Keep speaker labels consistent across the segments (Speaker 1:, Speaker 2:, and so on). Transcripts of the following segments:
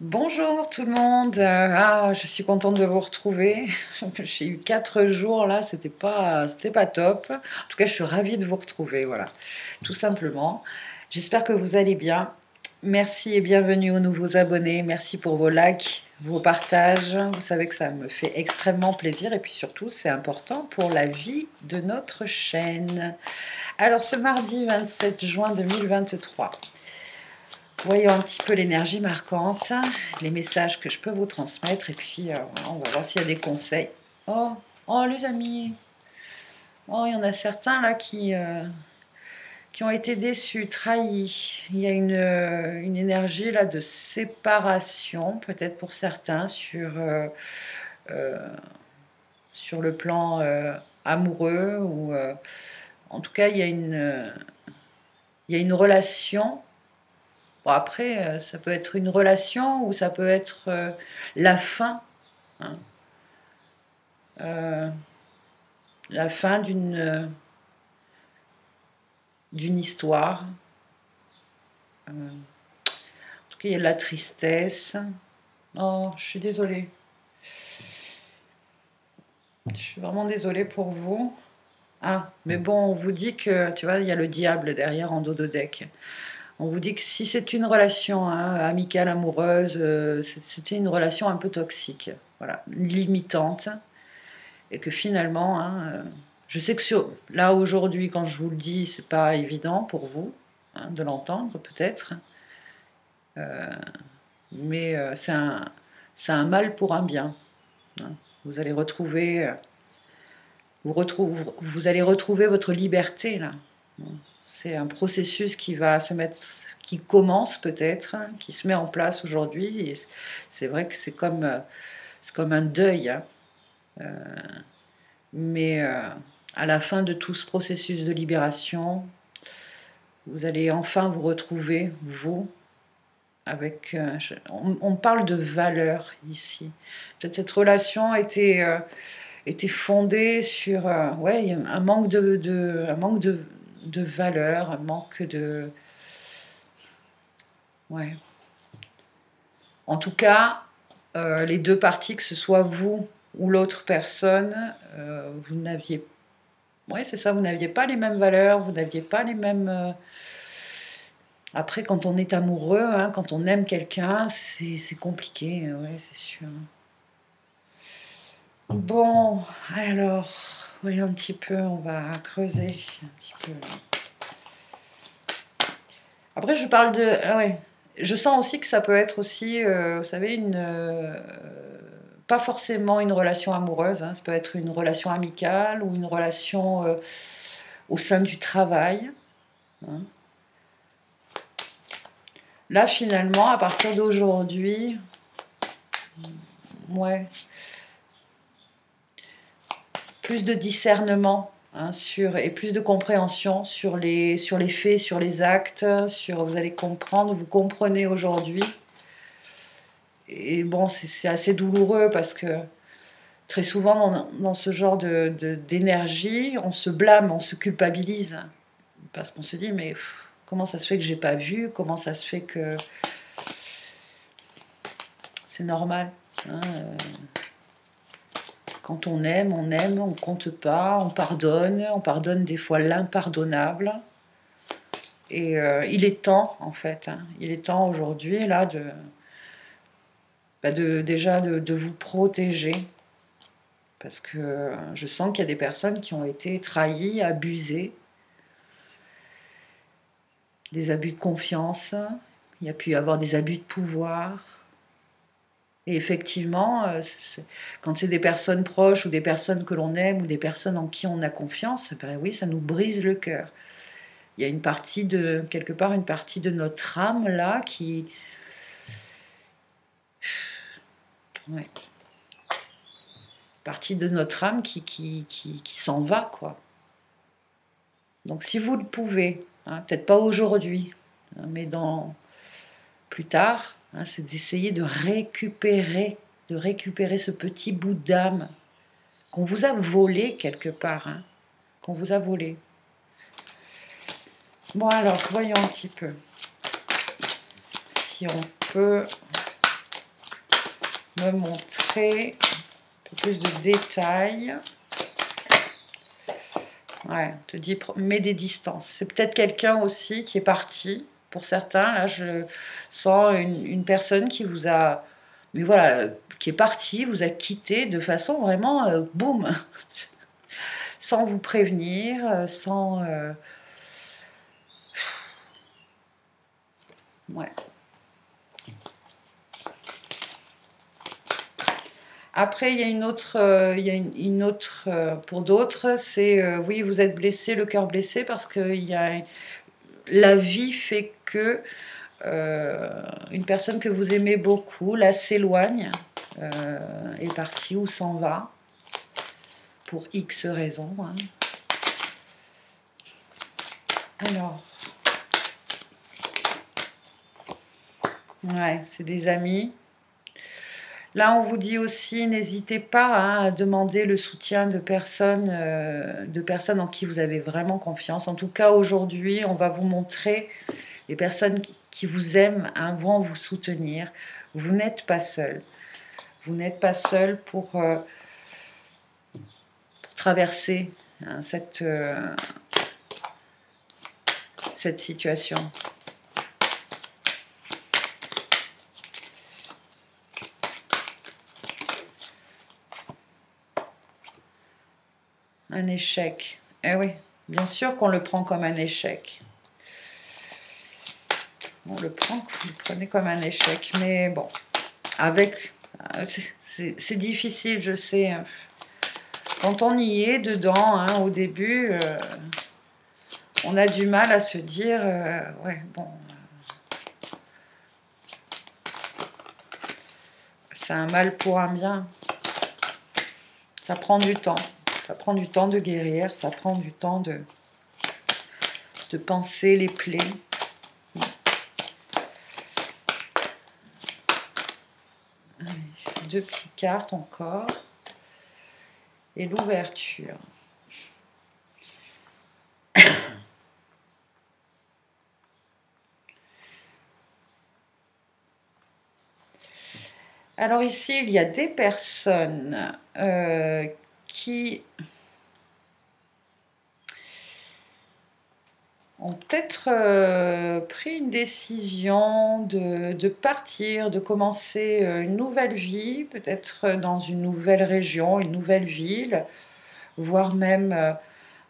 Speaker 1: Bonjour tout le monde. Je suis contente de vous retrouver. J'ai eu 4 jours là, c'était pas top. En tout cas, je suis ravie de vous retrouver, voilà, tout simplement. J'espère que vous allez bien. Merci et bienvenue aux nouveaux abonnés. Merci pour vos likes, vos partages. Vous savez que ça me fait extrêmement plaisir et puis surtout, c'est important pour la vie de notre chaîne. Alors, ce mardi 27 juin 2023. Voyons un petit peu l'énergie marquante, les messages que je peux vous transmettre, et puis voilà, on va voir s'il y a des conseils. Oh, oh les amis, oh il y en a certains là qui ont été déçus, trahis. Il y a une énergie là de séparation, peut-être pour certains, euh, sur le plan amoureux, ou en tout cas il y a une relation. Bon, après, ça peut être une relation ou ça peut être la fin, hein, euh, la fin d'une histoire. En tout cas, il y a de la tristesse. Oh, je suis désolée. Je suis vraiment désolée pour vous. Ah, mais bon, on vous dit que, tu vois, il y a le diable derrière en dos de deck. On vous dit que si c'est une relation amicale, amoureuse, c'était une relation un peu toxique, voilà, limitante. Et que finalement, je sais que là aujourd'hui, quand je vous le dis, c'est pas évident pour vous de l'entendre peut-être, euh, mais c'est un mal pour un bien, hein. Vous allez retrouver, vous allez retrouver votre liberté là. C'est un processus qui va se mettre, qui commence peut-être, hein, qui se met en place aujourd'hui. Et c'est vrai que c'est comme un deuil, hein. Mais à la fin de tout ce processus de libération, vous allez enfin vous retrouver, vous, avec... on parle de valeur ici. Peut-être cette relation était fondée sur ouais, un manque de valeur, un manque de... Ouais. En tout cas, les deux parties, que ce soit vous ou l'autre personne, vous n'aviez... Ouais, c'est ça, vous n'aviez pas les mêmes valeurs, vous n'aviez pas les mêmes... Après, quand on est amoureux, hein, quand on aime quelqu'un, c'est compliqué, ouais, c'est sûr. Bon, alors, voyons un petit peu, on va creuser un petit peu. Après, je parle de... Ah ouais, je sens aussi que ça peut être aussi, vous savez, pas forcément une relation amoureuse, hein, ça peut être une relation amicale ou une relation au sein du travail, hein. Là, finalement, à partir d'aujourd'hui, ouais, plus de discernement, hein, et plus de compréhension sur les faits, sur les actes, vous allez comprendre, vous comprenez aujourd'hui. Et bon, c'est assez douloureux parce que très souvent dans ce genre d'énergie, on se blâme, on se culpabilise. Parce qu'on se dit, mais comment ça se fait que j'ai pas vu? Comment ça se fait que c'est normal, hein, quand on aime, on compte pas, on pardonne des fois l'impardonnable. Et il est temps, en fait, hein, il est temps aujourd'hui, là, déjà de vous protéger. Parce que je sens qu'il y a des personnes qui ont été trahies, abusées, des abus de confiance, il y a pu y avoir des abus de pouvoir. Et effectivement, quand c'est des personnes proches ou des personnes que l'on aime ou des personnes en qui on a confiance, ben oui, ça nous brise le cœur. Il y a quelque part, une partie de notre âme là qui... Ouais. Partie de notre âme qui s'en va, quoi. Donc si vous le pouvez, hein, peut-être pas aujourd'hui, hein, mais plus tard, hein, c'est d'essayer de récupérer ce petit bout d'âme qu'on vous a volé quelque part, hein, qu'on vous a volé. Bon alors, voyons un petit peu si on peut me montrer un peu plus de détails. Ouais, te dit, mets des distances. C'est peut-être quelqu'un aussi qui est parti. Pour certains, là, je sens une personne qui vous a... Mais voilà, qui est partie, vous a quitté de façon vraiment boum, sans vous prévenir, sans... Ouais. Après, il y a une autre, pour d'autres, c'est oui, vous êtes blessé, le cœur blessé, parce que la vie fait que une personne que vous aimez beaucoup, là, s'éloigne, est partie ou s'en va, pour X raisons. Hein. Alors, ouais, c'est des amis. Là, on vous dit aussi, n'hésitez pas hein, à demander le soutien de personnes en qui vous avez vraiment confiance. En tout cas, aujourd'hui, on va vous montrer les personnes qui vous aiment hein, vont vous soutenir. Vous n'êtes pas seul. Vous n'êtes pas seul pour traverser hein, cette situation. Un échec. Eh oui, bien sûr qu'on le prend comme un échec. On le prend, vous le prenez comme un échec. Mais bon, avec... C'est difficile, je sais. Quand on y est dedans, hein, au début, on a du mal à se dire... ouais, bon... c'est un mal pour un bien. Ça prend du temps. Ça prend du temps de guérir, ça prend du temps de penser les plaies. Allez, deux petites cartes encore. Et l'ouverture. Alors ici, il y a des personnes qui... ont peut-être pris une décision de partir, de commencer une nouvelle vie, peut-être dans une nouvelle région, une nouvelle ville, voire même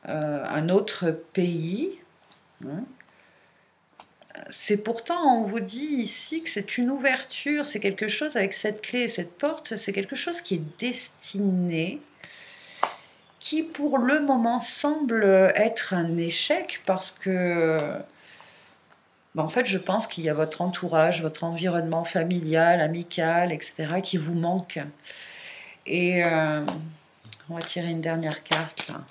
Speaker 1: un autre pays. Hein. C'est pourtant, on vous dit ici que c'est une ouverture, c'est quelque chose avec cette clé et cette porte, c'est quelque chose qui est destiné, qui pour le moment semble être un échec parce que, en fait, je pense qu'il y a votre entourage, votre environnement familial, amical, etc., qui vous manque. Et on va tirer une dernière carte là.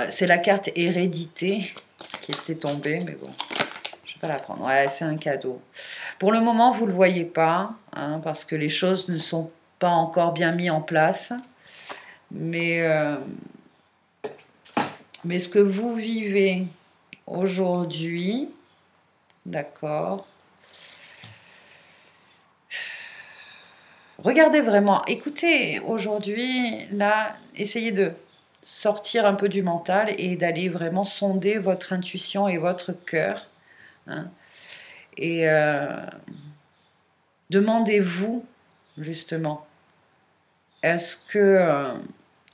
Speaker 1: C'est la carte hérédité qui était tombée, mais bon, je ne vais pas la prendre. Ouais, c'est un cadeau. Pour le moment, vous ne le voyez pas, hein, parce que les choses ne sont pas encore bien mises en place. Mais ce que vous vivez aujourd'hui, d'accord, regardez vraiment, écoutez, aujourd'hui, là, essayez de sortir un peu du mental et d'aller vraiment sonder votre intuition et votre cœur. Hein, et demandez-vous, justement, est-ce que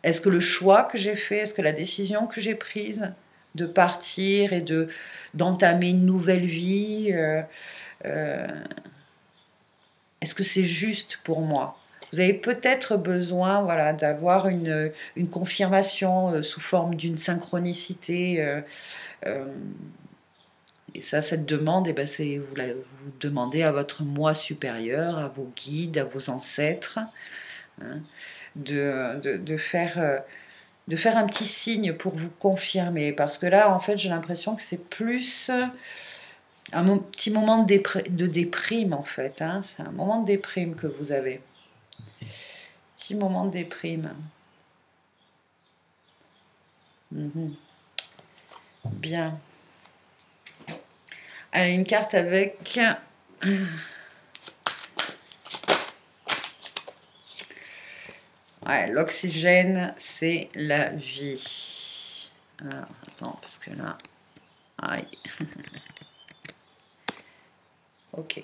Speaker 1: le choix que j'ai fait, est-ce que la décision que j'ai prise de partir et d'entamer une nouvelle vie, est-ce que c'est juste pour moi? Vous avez peut-être besoin voilà, d'avoir une confirmation sous forme d'une synchronicité. Et ça, cette demande, eh ben, vous demandez à votre moi supérieur, à vos guides, à vos ancêtres, hein, de faire un petit signe pour vous confirmer. Parce que là, en fait, j'ai l'impression que c'est plus un petit moment de déprime, en fait. Hein. C'est un moment de déprime que vous avez. Petit moment de déprime. Bien. Allez, une carte avec... Ouais, l'oxygène, c'est la vie. Alors, attends, parce que là... Aïe. Ok.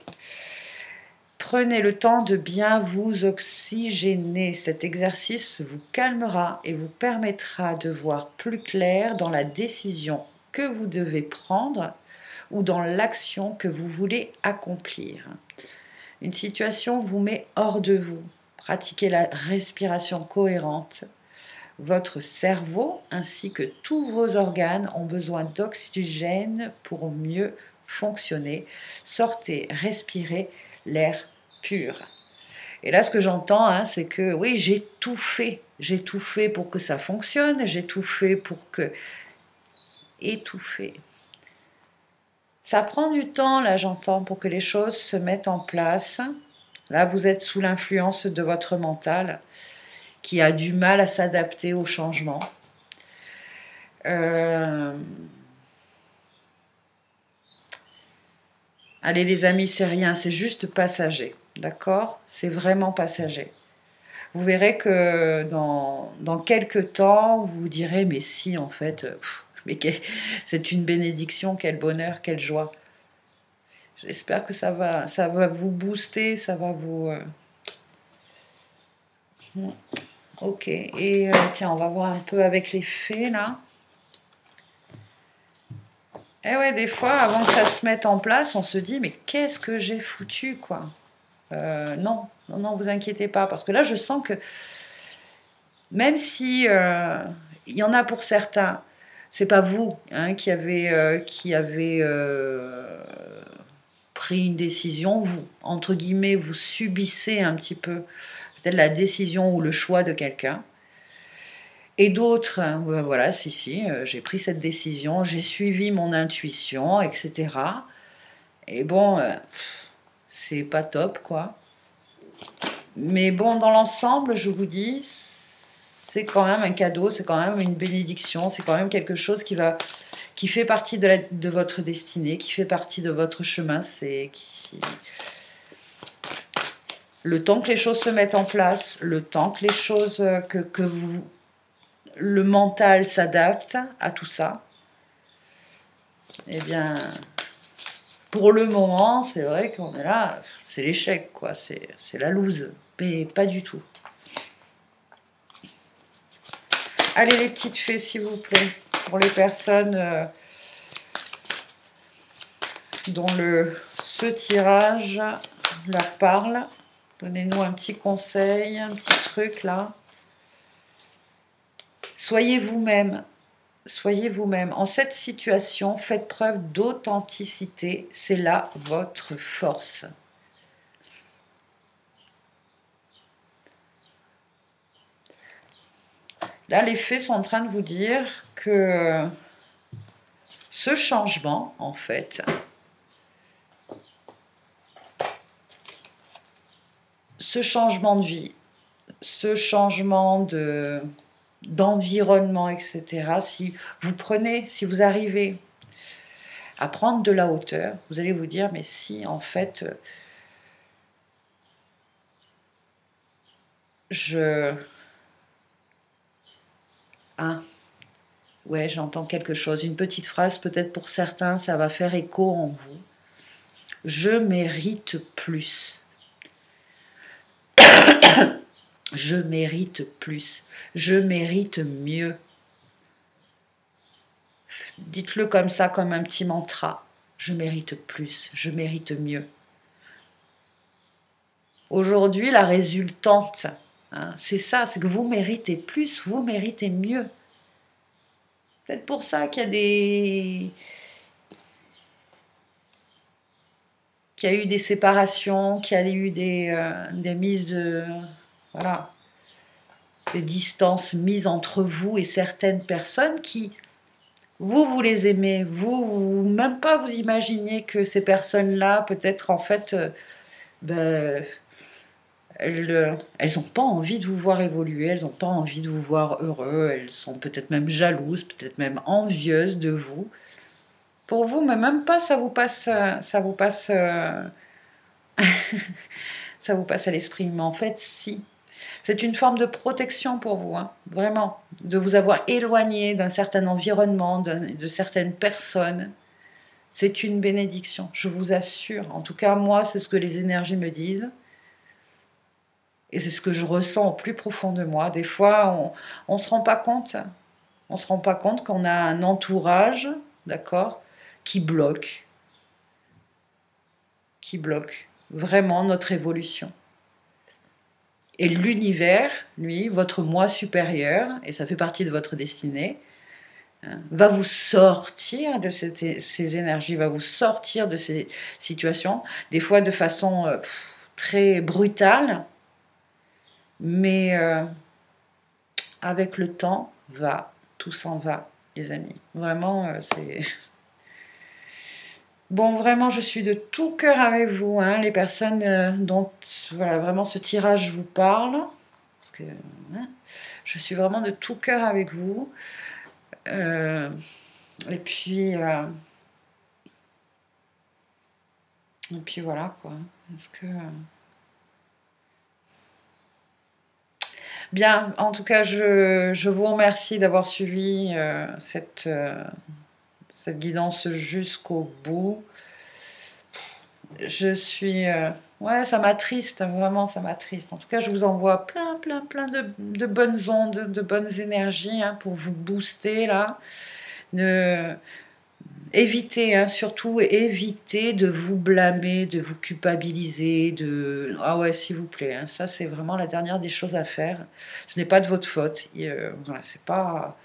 Speaker 1: Prenez le temps de bien vous oxygéner. Cet exercice vous calmera et vous permettra de voir plus clair dans la décision que vous devez prendre ou dans l'action que vous voulez accomplir. Une situation vous met hors de vous. Pratiquez la respiration cohérente. Votre cerveau ainsi que tous vos organes ont besoin d'oxygène pour mieux fonctionner. Sortez, respirez l'air pur. Et là, ce que j'entends, hein, c'est que oui, j'ai tout fait. J'ai tout fait pour que ça fonctionne. J'ai tout fait pour que... Étouffé. Ça prend du temps, là, j'entends, pour que les choses se mettent en place. Là, vous êtes sous l'influence de votre mental qui a du mal à s'adapter au changement. Allez les amis, c'est rien, c'est juste passager, d'accord? C'est vraiment passager. Vous verrez que dans quelques temps, vous vous direz, mais si en fait, mais c'est une bénédiction, quel bonheur, quelle joie. J'espère que ça va vous booster, ça va vous... Ok, et tiens, on va voir un peu avec les fées là. Et ouais, des fois, avant que ça se mette en place, on se dit, mais qu'est-ce que j'ai foutu, quoi. Non, vous inquiétez pas, parce que là, je sens que même si il y en a pour certains, c'est pas vous hein, qui avez pris une décision, vous, entre guillemets, vous subissez un petit peu peut-être la décision ou le choix de quelqu'un. Et d'autres, voilà, si, j'ai pris cette décision, j'ai suivi mon intuition, etc. Et bon, c'est pas top, quoi. Mais bon, dans l'ensemble, je vous dis, c'est quand même un cadeau, c'est quand même une bénédiction, c'est quand même quelque chose qui fait partie de votre destinée, qui fait partie de votre chemin. Le temps que les choses se mettent en place, le temps que les choses, le mental s'adapte à tout ça, eh bien, pour le moment, c'est vrai qu'on est là, c'est l'échec, quoi, c'est la loose, mais pas du tout. Allez les petites fées, s'il vous plaît, pour les personnes dont ce tirage leur parle. Donnez-nous un petit conseil, un petit truc là. Soyez vous-même. Soyez vous-même. En cette situation, faites preuve d'authenticité. C'est là votre force. Là, les fées sont en train de vous dire que ce changement, en fait, ce changement de vie, ce changement d'environnement, etc., si vous arrivez à prendre de la hauteur, vous allez vous dire, mais si, en fait, ouais, j'entends quelque chose. Une petite phrase, peut-être pour certains, ça va faire écho en vous. Je mérite plus. Je mérite plus. Je mérite mieux. Dites-le comme ça, comme un petit mantra. Je mérite plus. Je mérite mieux. Aujourd'hui, la résultante, hein, c'est ça, c'est que vous méritez plus, vous méritez mieux. Peut-être pour ça qu'il y a eu des séparations, qu'il y a eu des mises de... Voilà. Des distances mises entre vous et certaines personnes qui, vous les aimez, même pas vous imaginez que ces personnes-là, peut-être en fait, elles n'ont pas envie de vous voir évoluer, elles n'ont pas envie de vous voir heureux, elles sont peut-être même jalouses, peut-être même envieuses de vous. Pour vous, mais même pas, ça vous passe à l'esprit. Mais en fait, si. C'est une forme de protection pour vous, hein, vraiment, de vous avoir éloigné d'un certain environnement, de certaines personnes. C'est une bénédiction, je vous assure. En tout cas, moi, c'est ce que les énergies me disent. Et c'est ce que je ressens au plus profond de moi. Des fois, on ne se rend pas compte. On se rend pas compte qu'on a un entourage, d'accord, qui bloque vraiment notre évolution. Et l'univers, lui, votre moi supérieur, et ça fait partie de votre destinée, va vous sortir de ces énergies, va vous sortir de ces situations, des fois de façon très brutale, mais avec le temps, tout s'en va, les amis. Vraiment, c'est... Bon, vraiment, je suis de tout cœur avec vous, hein, les personnes dont voilà, vraiment ce tirage vous parle, parce que hein, je suis vraiment de tout cœur avec vous. Euh, et puis, voilà quoi. Est-ce que bien, en tout cas, je vous remercie d'avoir suivi cette guidance jusqu'au bout. Je suis... ouais, ça m'attriste, vraiment, ça m'attriste. En tout cas, je vous envoie plein de bonnes ondes, de bonnes énergies hein, pour vous booster, là. Évitez, hein, surtout, évitez de vous blâmer, de vous culpabiliser, de... Ah ouais, s'il vous plaît, hein, ça, c'est vraiment la dernière des choses à faire. Ce n'est pas de votre faute. Voilà, c'est pas...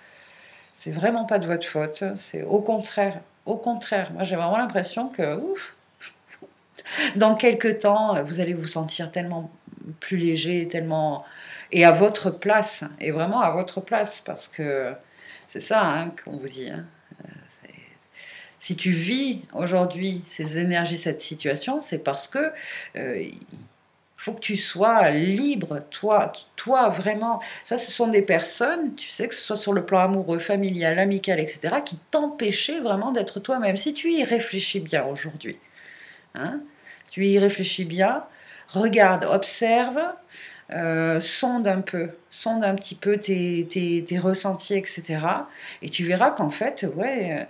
Speaker 1: C'est vraiment pas de votre faute. C'est au contraire. Au contraire. Moi, j'ai vraiment l'impression que... Ouf, dans quelques temps, vous allez vous sentir tellement plus léger, tellement... Et à votre place, et vraiment à votre place, parce que c'est ça hein, qu'on vous dit. Hein. Si tu vis aujourd'hui ces énergies, cette situation, c'est parce que il faut que tu sois libre, toi vraiment. Ça, ce sont des personnes, tu sais, que ce soit sur le plan amoureux, familial, amical, etc., qui t'empêchaient vraiment d'être toi-même. Si tu y réfléchis bien aujourd'hui, hein, tu y réfléchis bien, regarde, observe, sonde un petit peu tes ressentis, etc. Et tu verras qu'en fait, ouais,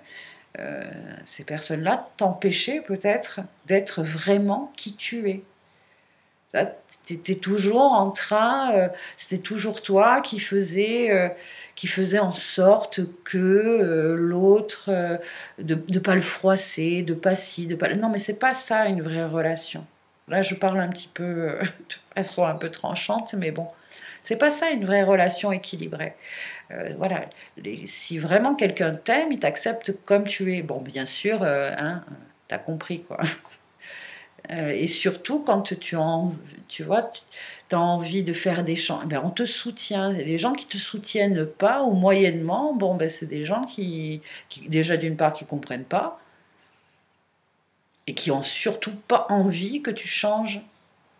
Speaker 1: ces personnes-là t'empêchaient peut-être d'être vraiment qui tu es. Là, tu étais toujours en train, c'était toujours toi qui faisait en sorte que l'autre, de ne pas le froisser, de pas ci, de pas... Non, mais c'est pas ça une vraie relation. Là, je parle un petit peu de façon un peu tranchante, mais bon, c'est pas ça une vraie relation équilibrée. Voilà, si vraiment quelqu'un t'aime, il t'accepte comme tu es. Bon, bien sûr, hein, t'as compris quoi. Et surtout quand tu vois, tu as envie de faire des chants, ben on te soutient. Les gens qui te soutiennent pas ou moyennement, bon ben c'est des gens qui déjà d'une part qui comprennent pas et qui ont surtout pas envie que tu changes,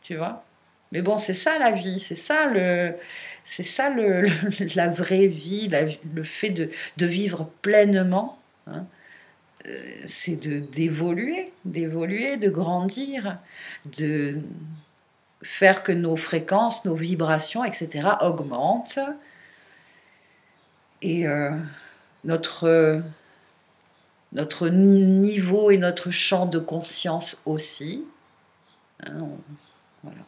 Speaker 1: tu vois. Mais bon, c'est ça la vie, c'est ça la vraie vie, le fait de vivre pleinement. Hein. C'est d'évoluer, de grandir, de faire que nos fréquences, nos vibrations, etc. augmentent. Et notre niveau et notre champ de conscience aussi. Hein, voilà.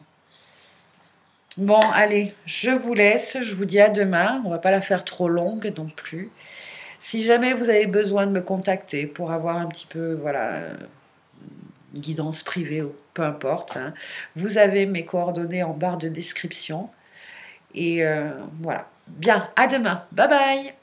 Speaker 1: Bon, allez, je vous laisse, je vous dis à demain. On ne va pas la faire trop longue non plus. Si jamais vous avez besoin de me contacter pour avoir un petit peu, voilà, une guidance privée ou peu importe, hein, vous avez mes coordonnées en barre de description. Et voilà. Bien, à demain. Bye bye.